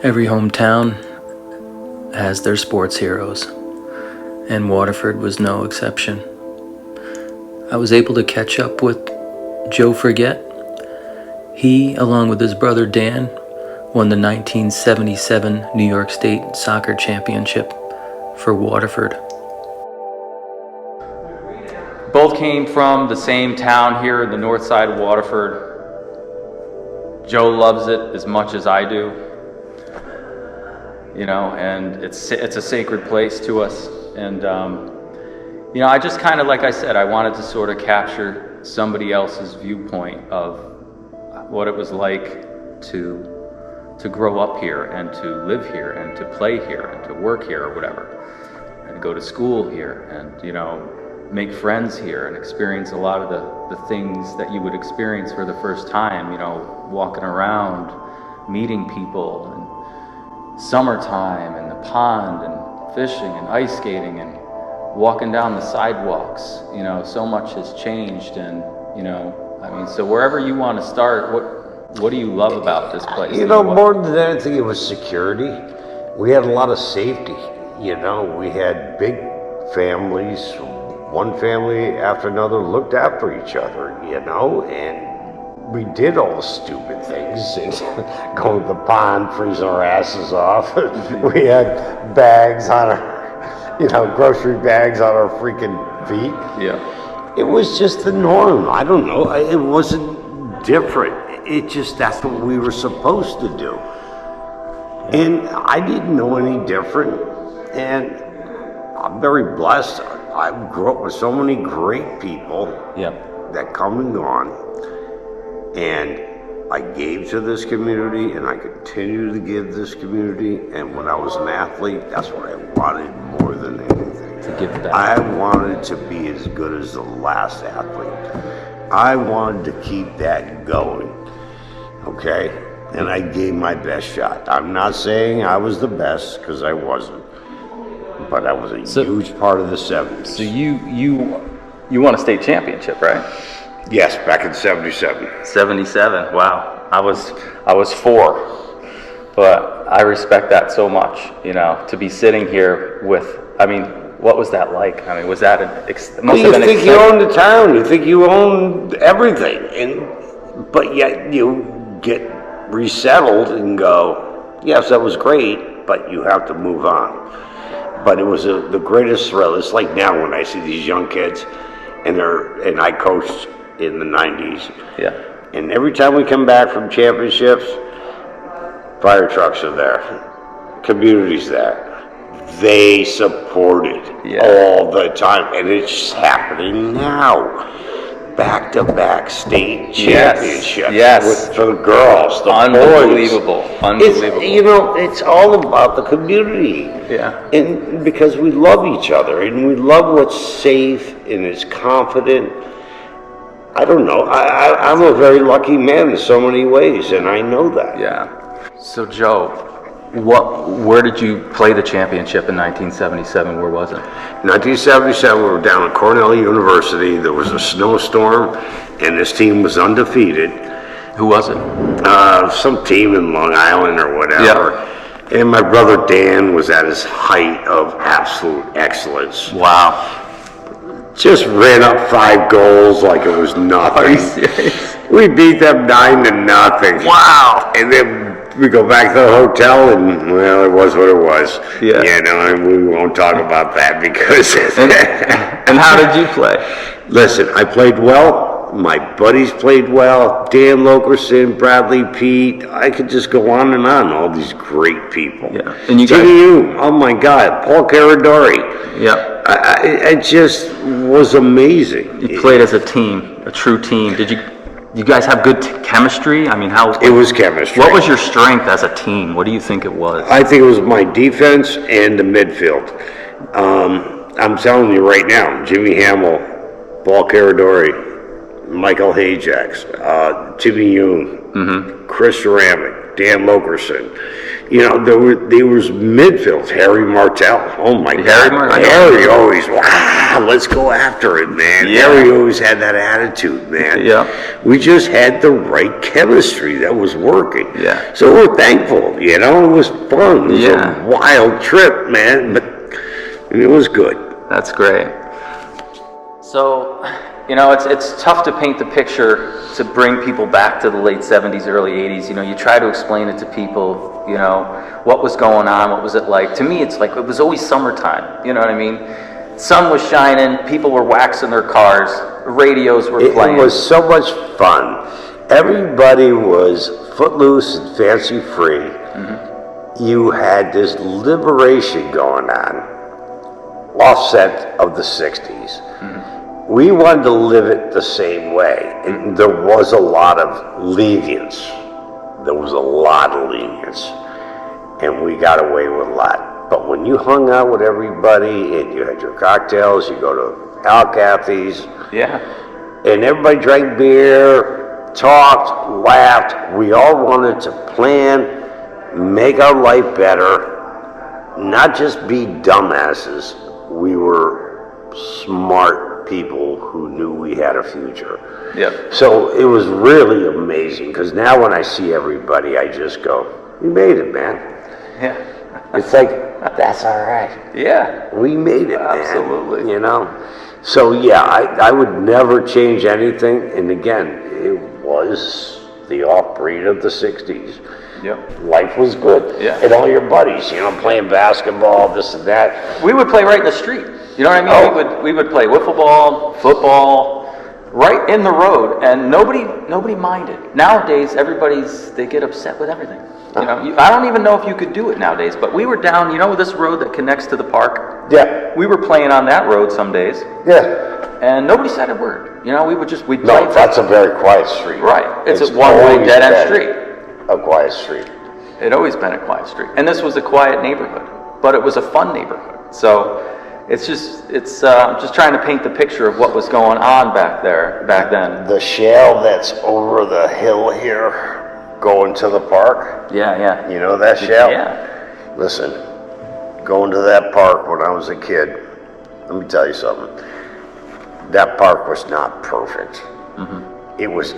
Every hometown has their sports heroes, and Waterford was no exception. I was able to catch up with Joe Forget. He, along with his brother Dan, won the 1977 New York State Soccer Championship for Waterford. Both came from the same town here in the north side of Waterford. Joe loves it as much as I do, and it's a sacred place to us. And, I just kind of, like I said, I wanted to sort of capture somebody else's viewpoint of what it was like to grow up here and to live here and to play here and to work here or whatever, and go to school here and, make friends here and experience a lot of the things that you would experience for the first time, walking around, meeting people, and summertime and the pond and fishing and ice skating and walking down the sidewalks. So much has changed, and so wherever you want to start, what do you love about this place? More than anything, it was security. We had a lot of safety. We had big families. One family after another looked after each other, and we did all the stupid things, and going to the pond, freezing our asses off. We had bags on our, grocery bags on our freaking feet. Yeah. It was just the norm. I don't know. It wasn't different. That's what we were supposed to do. And I didn't know any different. And I'm very blessed. I grew up with so many great people that come and gone. And I gave to this community, and I continue to give this community. And when I was an athlete, that's what I wanted more than anything. To give back. I wanted to be as good as the last athlete. I wanted to keep that going. Okay? And I gave my best shot. I'm not saying I was the best, because I wasn't. But I was a huge part of the 70s. So you won a state championship, right? Yes, back in 77. 77. Wow. I was 4, but I respect that so much. To be sitting here with. What was that like? Was that you think you owned the town? You think you owned everything, but yet you get resettled and go, yes, that was great, but you have to move on. But it was the greatest thrill. It's like now when I see these young kids, and I coached in the 90s. Yeah. And every time we come back from championships, fire trucks are there, community's there. They support it all the time, and it's happening now. Back-to-back state championships for the girls, the Unbelievable. boys. Unbelievable. It's all about the community. Yeah. And because we love each other, and we love what's safe and is confident. I don't know. I'm a very lucky man in so many ways, and I know that. Yeah. So, Joe, where did you play the championship in 1977? Where was it? 1977, we were down at Cornell University. There was a snowstorm, and this team was undefeated. Who was it? Some team in Long Island or whatever. Yeah. And my brother Dan was at his height of absolute excellence. Wow. Just ran up 5 goals like it was nothing. Are you serious? We beat them 9-0. Wow. And then we go back to the hotel, and well, it was what it was. Yeah. And we won't talk about that because. And how did you play? Listen, I played well. My buddies played well. Dan Lokerson, Bradley Pete. I could just go on and on. All these great people. Yeah. And you guys. Oh my God, Paul Caradori. Yeah. It just was amazing. You played as a team, a true team. Did you guys have good chemistry? How? It was chemistry. What was your strength as a team? What do you think it was? I think it was my defense and the midfield. I'm telling you right now, Jimmy Hamill, Paul Caradori, Michael Hajax, Timmy Yoon, Chris Ceramic, Dan Lokerson. There was midfield. Harry Martell. Oh my God. Harry Martell. Harry always, wow. let's go after it, man. Yeah. Harry always had that attitude, man. Yeah. We just had the right chemistry that was working. Yeah. So we're thankful, you know, it was fun. It was Yeah. a wild trip, man, but it was good. That's great. So, you know, it's tough to paint the picture to bring people back to the late 70s, early 80s. You know, you try to explain it to people, you know, what was going on, what was it like. To me, it's like it was always summertime, you know what I mean? Sun was shining, people were waxing their cars, radios were playing. It was so much fun. Everybody was footloose and fancy free. You had this liberation going on, offset of the 60s. We wanted to live it the same way. And there was a lot of lenience. There was a lot of lenience. And we got away with a lot. But when you hung out with everybody and you had your cocktails, you go to Al Cathy's, Yeah. and everybody drank beer, talked, laughed. We all wanted to plan, make our life better, not just be dumbasses. We were smart people who knew we had a future. Yep. So it was really amazing, because now when I see everybody, I just go, we made it, man. Yeah. It's like, that's all right. Yeah. We made it, man. Absolutely. You know? So yeah, I would never change anything. And again, it was the off-breed of the 60s. Yep. Life was good. Yeah. And all your buddies, you know, playing basketball, this and that. We would play right in the street. You know what I mean? Oh. We would play wiffle ball, football, right in the road, and nobody minded. Nowadays, they get upset with everything. You know, I don't even know if you could do it nowadays, but we were down, you know, this road that connects to the park? Yeah. We were playing on that road some days, Yeah. and nobody said a word. You know, we'd play. No, that's a very quiet street. Right. It's a one-way always dead-end been street. A quiet street. It always been a quiet street. And this was a quiet neighborhood, but it was a fun neighborhood. So I'm just trying to paint the picture of what was going on back then. The shale that's over the hill here, going to the park. Yeah. You know that shale? Yeah. Listen, going to that park when I was a kid, let me tell you something. That park was not perfect. It was,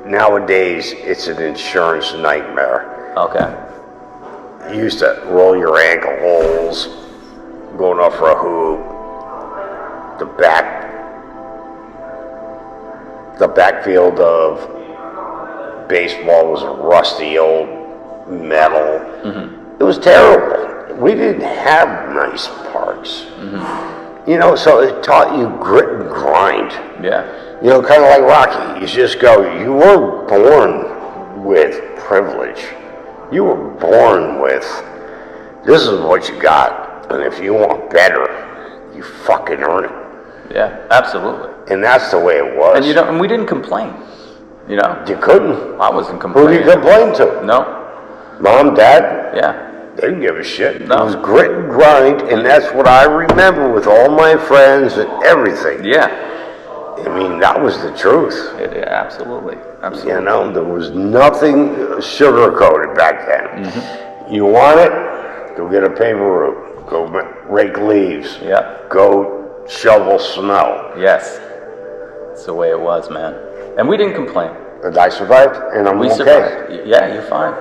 nowadays, it's an insurance nightmare. Okay. You used to roll your ankle holes, going off for a hoop. The backfield of baseball was rusty old metal. It was terrible. We didn't have nice parks. You know, so it taught you grit and grind. Yeah. You know, kind of like Rocky. You just go, you weren't born with privilege. You were born with, this is what you got. And if you want better, you fucking earn it. Yeah, absolutely. And that's the way it was. And we didn't complain. You know? You couldn't. I wasn't Who complaining. do you complain to? No. Mom, Dad? Yeah. They didn't give a shit. No. It was grit and grind, and that's what I remember with all my friends and everything. Yeah. I mean, that was the truth. Yeah, absolutely. Absolutely. You know, there was nothing sugar-coated back then. You want it? Go get a paper route. Go rake leaves. Yeah. Go shovel snow. Yes. That's the way it was, man. And we didn't complain. And I survived, and I'm We okay. survived. Yeah, you're fine.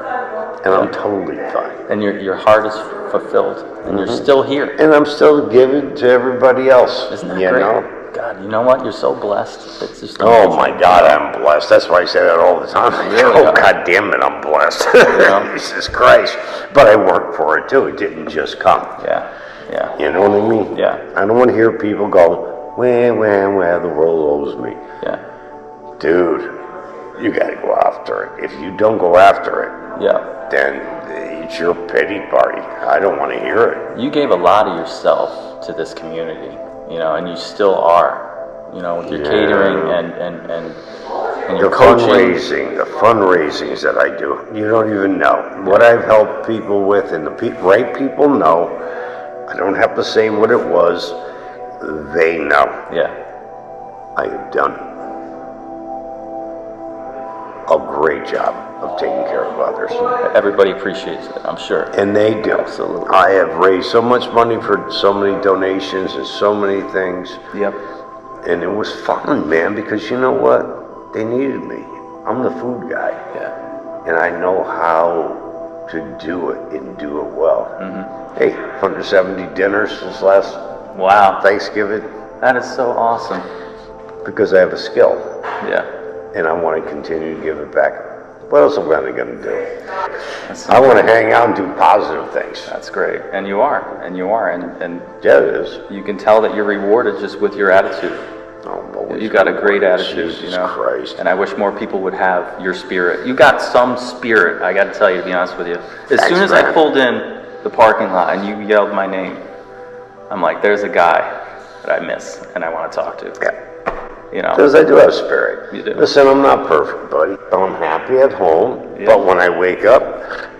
And I'm totally fine. And your heart is fulfilled. And you're still here. And I'm still giving to everybody else. Isn't that you great? know? God, you know what? You're so blessed. It's just Oh amazing. my God, I'm blessed. That's why I say that all the time. Really Oh are. God damn it, I'm blessed. Yeah. Jesus Christ. But I worked for it too. It didn't just come. Yeah. Yeah. You know what I mean? Yeah. I don't want to hear people go, well, the world owes me. Yeah. Dude, you got to go after it. If you don't go after it, Yeah. then it's your pity party. I don't want to hear it. You gave a lot of yourself to this community, you know, and you still are, you know, with your catering and your The coaching. the fundraisings that I do, you don't even know. What I've helped people with, and the right people know. I don't have to say what it was. They know. Yeah. I have done a great job. of taking care of others. Everybody appreciates it, I'm sure. And they do. Absolutely. I have raised so much money for so many donations and so many things. Yep. And it was fun, man, because you know what? They needed me. I'm the food guy. Yeah. And I know how to do it and do it well. Hey, 170 dinners since last Wow. Thanksgiving That is so awesome. because I have a skill Yeah. and I want to continue to give it back. What else am I going to do? That's, I want to hang out and do positive things. that's great. And you are. And Yeah, it is. you can tell that you're rewarded just with your attitude. Oh, always You got a great attitude, Jesus you know. Christ. And I wish more people would have your spirit. You got some spirit, I got to tell you, to be honest with you. As soon as I man. pulled in the parking lot and you yelled my name, I'm like, there's a guy that I miss and I want to talk to. Yeah. You know. Because I do have spirit. You do. Listen, I'm not perfect, buddy. I'm happy at home, Yeah. but when I wake up,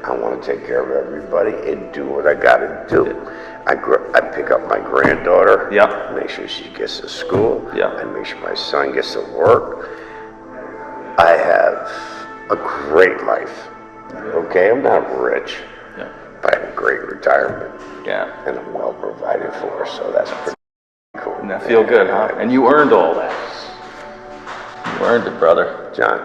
I want to take care of everybody and do what I got to do. I pick up my granddaughter. Yeah. Make sure she gets to school. Yeah. I make sure my son gets to work. I have a great life. Okay, I'm not rich, Yeah. but I have a great retirement, Yeah. and I'm well provided for. So that's pretty cool. And I feel good, huh? And you earned all that. You earned it, brother. John,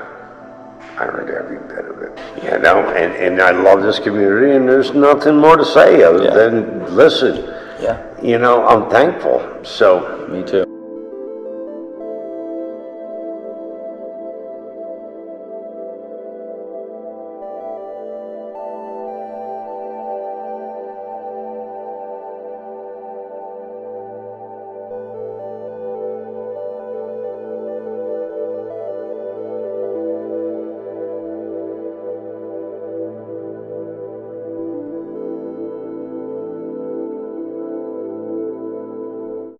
I earned every bit of it. You know, and I love this community, and there's nothing more to say other Yeah. than listen. Yeah. You know, I'm thankful. So Me too.